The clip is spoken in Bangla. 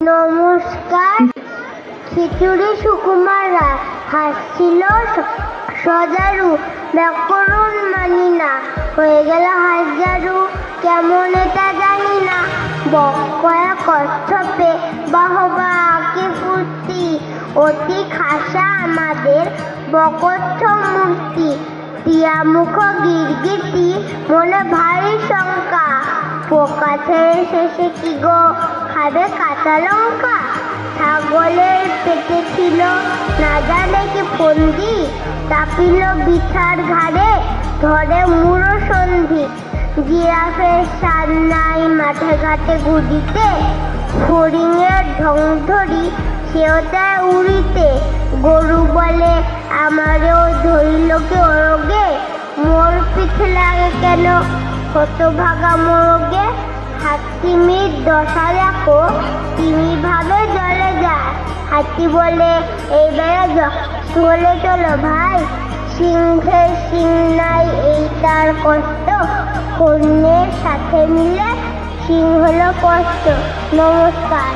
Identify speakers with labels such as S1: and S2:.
S1: নমস্কার। খিচুড়ি সুকুমার রায় হাসছিল সজারু, ব্যাকরণ মানি না, হয়ে গেল হাজারু, কেমন এটা জানি না। বকয়া কচ্ছপে বাহবা আঁকে ফুর্তি, অতি খাসা আমাদের বকচ্ছ মূর্তি। টিয়া মুখ গিরগিটি, মনে ভারী শঙ্কা, পোকা ছেড়ে শেষে কি গো খাবে কাঁচা লঙ্কা। ছাগলের পেটে ছিল না জানে কি ফন্দি, চাপিল বিছার ঘাড়ে ধরে মুড়ো সন্ধি। জিরাফের সার নাই মাঠে ঘাটে ঘুরিতে, হরিণের ঢং ধরি সেও চায় উড়িতে। গরু বলে আমারও ধরিল কে ওরগে, মোর পিঠে লাগে কেন হতভাগা মোরগে। হাতিমির দশা দেখো তিমি ভাবে জলে যায়, হাতি বলে এইবারে চলে চলো ভাই। সিংহের সিং নাই এই তার কষ্ট, হরিণের সাথে মিলে সিং হলো কষ্ট। নমস্কার।